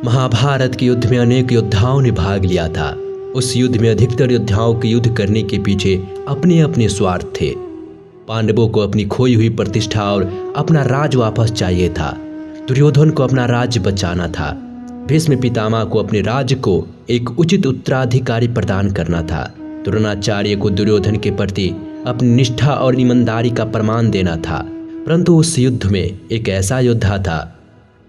महाभारत के युद्ध में अनेक योद्धाओं ने भाग लिया था। उस युद्ध में अधिकतर योद्धाओं के युद्ध करने के पीछे अपने अपने स्वार्थ थे। पांडवों को अपनी खोई हुई प्रतिष्ठा और अपना राज वापस चाहिए था। दुर्योधन को अपना राज्य बचाना था। भीष्म पितामह को अपने राज्य को एक उचित उत्तराधिकारी प्रदान करना था। द्रोणाचार्य को दुर्योधन के प्रति अपनी निष्ठा और ईमानदारी का प्रमाण देना था। परंतु उस युद्ध में एक ऐसा योद्धा था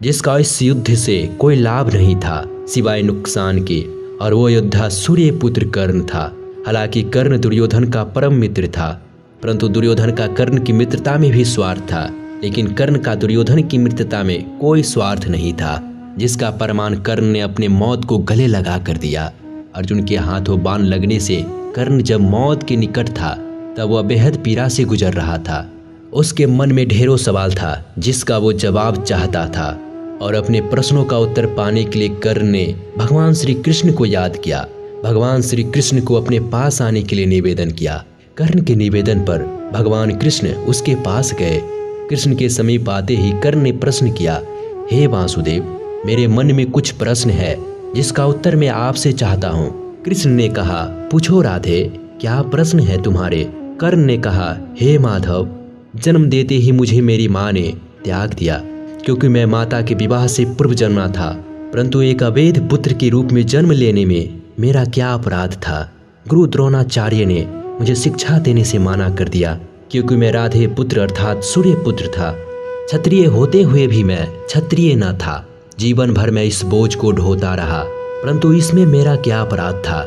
जिसका इस युद्ध से कोई लाभ नहीं था सिवाय नुकसान के, और वो योद्धा सूर्यपुत्र कर्ण था। हालांकि कर्ण दुर्योधन का परम मित्र था, परंतु दुर्योधन का कर्ण की मित्रता में भी स्वार्थ था। लेकिन कर्ण का दुर्योधन की मित्रता में कोई स्वार्थ नहीं था, जिसका प्रमाण कर्ण ने अपने मौत को गले लगा कर दिया। अर्जुन के हाथों बाण लगने से कर्ण जब मौत के निकट था तब वह बेहद पीड़ा से गुजर रहा था। उसके मन में ढेरों सवाल था जिसका वो जवाब चाहता था, और अपने प्रश्नों का उत्तर पाने के लिए कर्ण ने भगवान श्री कृष्ण को याद किया। भगवान श्री कृष्ण को अपने पास आने के लिए निवेदन किया। कर्ण के निवेदन पर भगवान कृष्ण उसके पास गए। कृष्ण के समीप आते ही कर्ण ने प्रश्न किया, हे वासुदेव, मेरे मन में कुछ प्रश्न है जिसका उत्तर मैं आपसे चाहता हूँ। कृष्ण ने कहा, पूछो राधे, क्या प्रश्न है तुम्हारे? कर्ण ने कहा, हे माधव, जन्म देते ही मुझे मेरी माँ ने त्याग दिया, क्योंकि मैं माता के विवाह से पूर्व जन्मा था। परंतु एक अवैध पुत्र के रूप में जन्म लेने में मेरा क्या अपराध था? गुरु द्रोणाचार्य ने मुझे शिक्षा देने से मना कर दिया, क्योंकि मैं राधे पुत्र अर्थात सूर्य पुत्र था। क्षत्रिय होते हुए भी मैं क्षत्रिय न था। जीवन भर मैं इस बोझ को ढोता रहा, परंतु इसमें मेरा क्या अपराध था?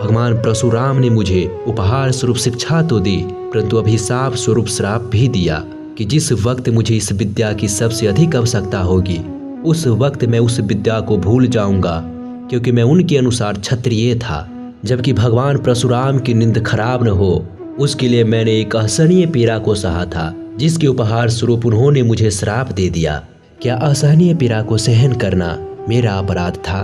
भगवान परशुराम ने मुझे उपहार स्वरूप शिक्षा तो दी, परंतु अभिशाप स्वरूप श्राप भी दिया कि जिस वक्त मुझे इस विद्या की सबसे अधिक आवश्यकता होगी उस वक्त मैं उस विद्या को भूल जाऊंगा, क्योंकि मैं उनके अनुसार क्षत्रिय था। जबकि भगवान परशुराम की नींद खराब न हो उसके लिए मैंने एक असहनीय पीड़ा को सहा था, जिसके उपहार स्वरूप उन्होंने मुझे श्राप दे दिया। क्या असहनीय पीड़ा को सहन करना मेरा अपराध था?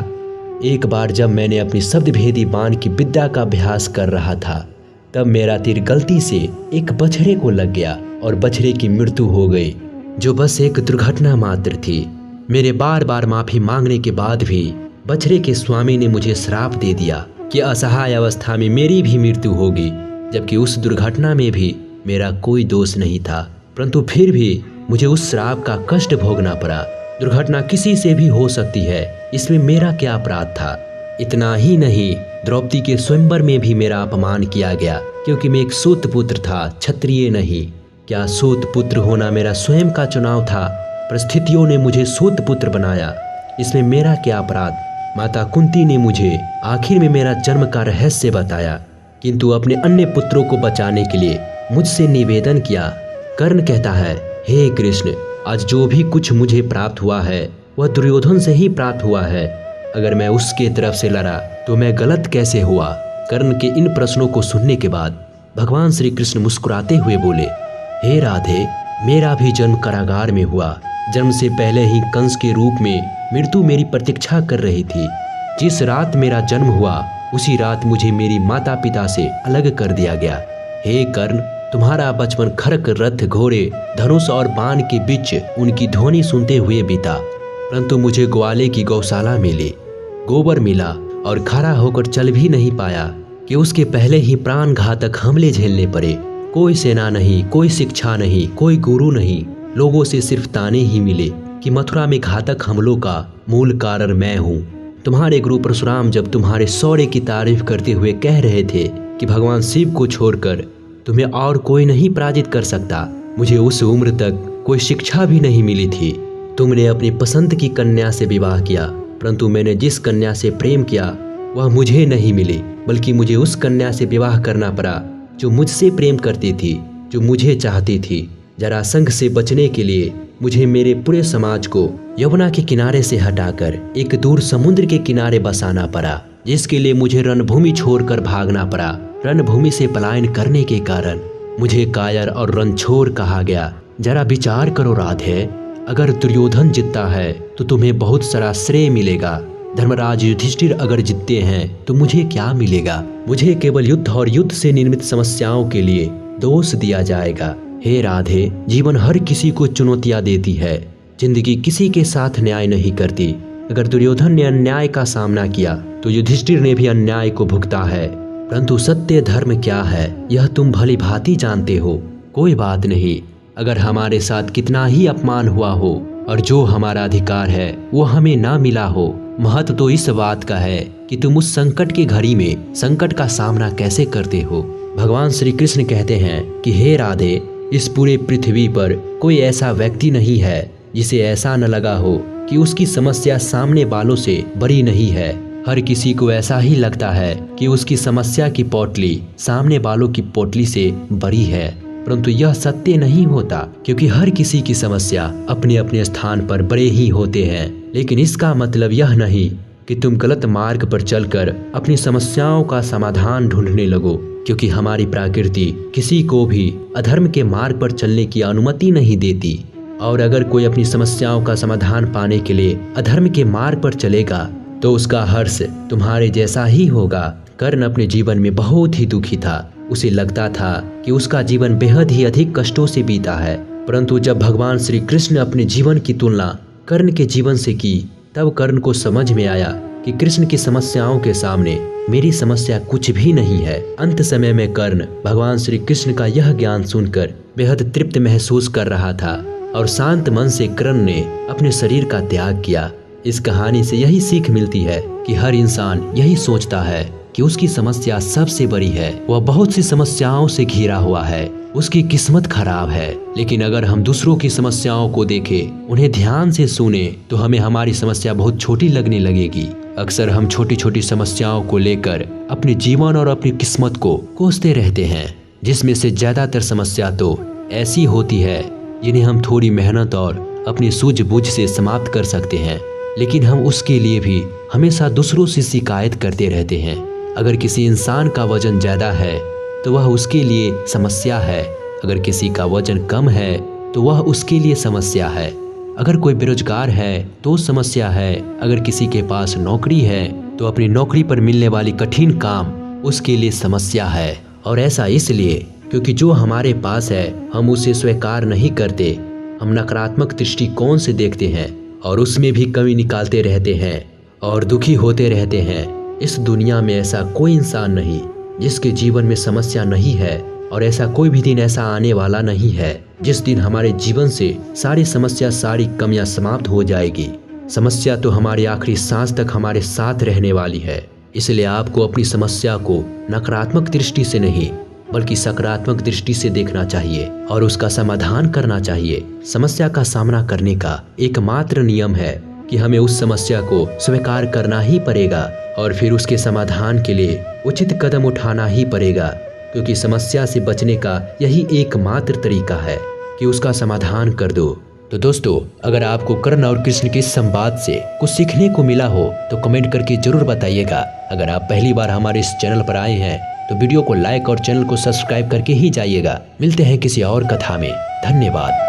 एक बार जब मैंने अपनी शब्द भेदी बाण की विद्या का अभ्यास कर रहा था, तब मेरा तीर गलती से एक बछड़े को लग गया और बछड़े की मृत्यु हो गई, जो बस एक दुर्घटना मात्र थी। मेरे बार बार माफी मांगने के बाद भी बछड़े के स्वामी ने मुझे श्राप दे दिया कि असहाय अवस्था में मेरी भी मृत्यु होगी, जबकि उस दुर्घटना में भी मेरा कोई दोष नहीं था। परंतु फिर भी मुझे उस श्राप का कष्ट भोगना पड़ा। दुर्घटना किसी से भी हो सकती है, इसमें मेरा क्या अपराध था? इतना ही नहीं, द्रौपदी के स्वयंवर में भी मेरा अपमान किया गया, क्योंकि मैं एक सूत पुत्र था, क्षत्रिय नहीं। क्या सूत पुत्र होना मेरा स्वयं का चुनाव था? परिस्थितियों ने मुझे सूत पुत्र बनाया, इसमें मेरा क्या अपराध? माता कुंती ने मुझे आखिर में मेरा जन्म का रहस्य बताया, किंतु अपने अन्य पुत्रों को बचाने के लिए मुझसे निवेदन किया। कर्ण कहता है, हे कृष्ण, आज जो भी कुछ मुझे प्राप्त हुआ है वह दुर्योधन से ही प्राप्त हुआ है। अगर मैं उसके तरफ से लड़ा तो मैं गलत कैसे हुआ? कर्ण के इन प्रश्नों को सुनने के बाद भगवान श्री कृष्ण मुस्कुराते हुए बोले, हे राधे, मेरा भी जन्म कारागार में हुआ। जन्म से पहले ही कंस के रूप में मृत्यु मेरी प्रतीक्षा कर रही थी। जिस रात मेरा जन्म हुआ उसी रात मुझे मेरी माता पिता से अलग कर दिया गया। हे कर्ण, तुम्हारा बचपन खरक, रथ, घोड़े, धनुष और बाण के बीच उनकी ध्वनि सुनते हुए बीता। परंतु मुझे ग्वाले की गौशाला मिली, गोबर मिला और खड़ा होकर चल भी नहीं पाया कि उसके पहले ही प्राण घातक हमले झेलने पड़े। कोई सेना नहीं, कोई शिक्षा नहीं, कोई गुरु नहीं, लोगों से सिर्फ ताने ही मिले कि मथुरा में घातक हमलों का मूल कारण मैं हूँ। तुम्हारे गुरु परशुराम जब तुम्हारे शौर्य की तारीफ करते हुए कह रहे थे कि भगवान शिव को छोड़कर तुम्हें और कोई नहीं पराजित कर सकता, मुझे उस उम्र तक कोई शिक्षा भी नहीं मिली थी। तुमने अपनी पसंद की कन्या से विवाह किया, परंतु मैंने जिस कन्या से प्रेम किया वह मुझे नहीं मिली, बल्कि मुझे उस कन्या से विवाह करना पड़ा जो मुझसे प्रेम करती थी, जो मुझे चाहती थी। जरासंध से बचने के लिए मुझे मेरे पूरे समाज को यमुना के किनारे से हटाकर एक दूर समुद्र के किनारे बसाना पड़ा, जिसके लिए मुझे रणभूमि छोड़कर भागना पड़ा। रणभूमि से पलायन करने के कारण मुझे कायर और रणछोर कहा गया। जरा विचार करो राधे, अगर दुर्योधन जीतता है तो तुम्हें बहुत सारा श्रेय मिलेगा। धर्मराज युधिष्ठिर अगर जीतते हैं तो मुझे क्या मिलेगा? मुझे केवल युद्ध और युद्ध से निर्मित समस्याओं के लिए दोष दिया जाएगा। हे राधे, जीवन हर किसी को चुनौतियां देती है। जिंदगी किसी के साथ न्याय नहीं करती। अगर दुर्योधन ने अन्याय का सामना किया तो युधिष्ठिर ने भी अन्याय को भुगता है, परंतु सत्य धर्म क्या है यह तुम भली भांति जानते हो। कोई बात नहीं, अगर हमारे साथ कितना ही अपमान हुआ हो और जो हमारा अधिकार है वो हमें ना मिला हो, महत्व तो इस बात का है कि तुम उस संकट की घड़ी में संकट का सामना कैसे करते हो। भगवान श्री कृष्ण कहते हैं कि हे राधे, इस पूरे पृथ्वी पर कोई ऐसा व्यक्ति नहीं है जिसे ऐसा न लगा हो कि उसकी समस्या सामने वालों से बड़ी नहीं है। हर किसी को ऐसा ही लगता है कि उसकी समस्या की पोटली सामने वालों की पोटली से बड़ी है, परंतु यह सत्य नहीं होता, क्योंकि हर किसी की समस्या अपने अपने स्थान पर बड़े ही होते हैं। लेकिन इसका मतलब यह नहीं कि तुम गलत मार्ग पर चलकर अपनी समस्याओं का समाधान ढूंढने लगो, क्योंकि हमारी प्रकृति किसी को भी अधर्म के मार्ग पर चलने की अनुमति नहीं देती। और अगर कोई अपनी समस्याओं का समाधान पाने के लिए अधर्म के मार्ग पर चलेगा तो उसका हर्ष तुम्हारे जैसा ही होगा। कर्ण अपने जीवन में बहुत ही दुखी था। उसे लगता था कि उसका जीवन बेहद ही अधिक कष्टों से बीता है, परंतु जब भगवान श्री कृष्ण अपने जीवन की तुलना कर्ण के जीवन से की, तब कर्ण को समझ में आया कि कृष्ण की समस्याओं के सामने मेरी समस्या कुछ भी नहीं है। अंत समय में कर्ण भगवान श्री कृष्ण का यह ज्ञान सुनकर बेहद तृप्त महसूस कर रहा था और शांत मन से कर्ण ने अपने शरीर का त्याग किया। इस कहानी से यही सीख मिलती है कि हर इंसान यही सोचता है कि उसकी समस्या सबसे बड़ी है, वह बहुत सी समस्याओं से घिरा हुआ है, उसकी किस्मत खराब है। लेकिन अगर हम दूसरों की समस्याओं को देखें, उन्हें ध्यान से सुने, तो हमें हमारी समस्या बहुत छोटी लगने लगेगी। अक्सर हम छोटी छोटी समस्याओं को लेकर अपने जीवन और अपनी किस्मत को कोसते रहते हैं, जिसमें से ज्यादातर समस्या तो ऐसी होती है जिन्हें हम थोड़ी मेहनत और अपनी सूझबूझ से समाप्त कर सकते हैं, लेकिन हम उसके लिए भी हमेशा दूसरों से शिकायत करते रहते हैं। अगर किसी इंसान का वजन ज्यादा है तो वह उसके लिए समस्या है, अगर किसी का वजन कम है तो वह उसके लिए समस्या है। अगर कोई बेरोजगार है तो समस्या है, अगर किसी के पास नौकरी है तो अपनी नौकरी पर मिलने वाली कठिन काम उसके लिए समस्या है। और ऐसा इसलिए क्योंकि जो हमारे पास है हम उसे स्वीकार नहीं करते, हम नकारात्मक दृष्टिकोण से देखते हैं और उसमें भी कमी निकालते रहते हैं और दुखी होते रहते हैं। इस दुनिया में ऐसा कोई इंसान नहीं जिसके जीवन में समस्या नहीं है, और ऐसा कोई भी दिन ऐसा आने वाला नहीं है जिस दिन हमारे जीवन से सारी समस्या, सारी कमियां समाप्त हो जाएगी। समस्या तो हमारी आखिरी सांस तक हमारे साथ रहने वाली है। इसलिए आपको अपनी समस्या को नकारात्मक दृष्टि से नहीं बल्कि सकारात्मक दृष्टि से देखना चाहिए और उसका समाधान करना चाहिए। समस्या का सामना करने का एकमात्र नियम है कि हमें उस समस्या को स्वीकार करना ही पड़ेगा और फिर उसके समाधान के लिए उचित कदम उठाना ही पड़ेगा, क्योंकि समस्या से बचने का यही एकमात्र तरीका है कि उसका समाधान कर दो। तो दोस्तों, अगर आपको कर्ण और कृष्ण के संवाद से कुछ सीखने को मिला हो तो कमेंट करके जरूर बताइएगा। अगर आप पहली बार हमारे इस चैनल पर आए हैं तो वीडियो को लाइक और चैनल को सब्सक्राइब करके ही जाइएगा। मिलते हैं किसी और कथा में। धन्यवाद।